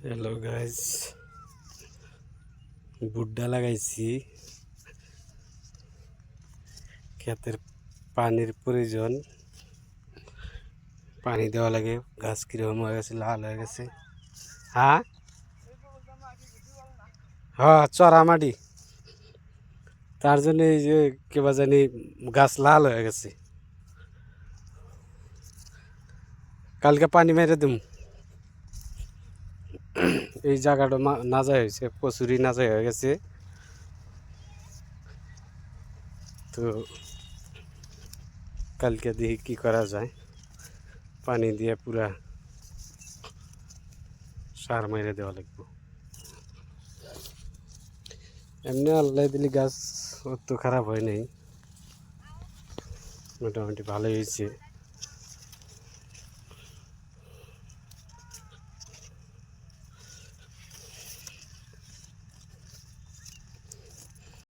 Hello guys, ভুট্টা লাগাইছি। ক্ষেতের পানির প্রয়োজন, পানি দেওয়া লাগে। গাছ কিরকম হয়ে গেছে, লাল হয়ে গেছে। হ্যাঁ হ্যাঁ, চড়া মাটি, তার জন্য এই যে কেবা জানি গাছ লাল হয়ে গেছে। কালকে পানি মেরে দিম। এই জায়গাটা নাজায় হয়েছে, প্রচুরই নাজায় হয়ে গেছে। তো কালকে দেখি কি করা যায়, পানি দিয়ে পুরা সার মেরে দেওয়া লাগবে। এমনি আল্লাহ দিলি গাছ অত খারাপ হয় নাই, মোটামুটি ভালোই হয়েছে।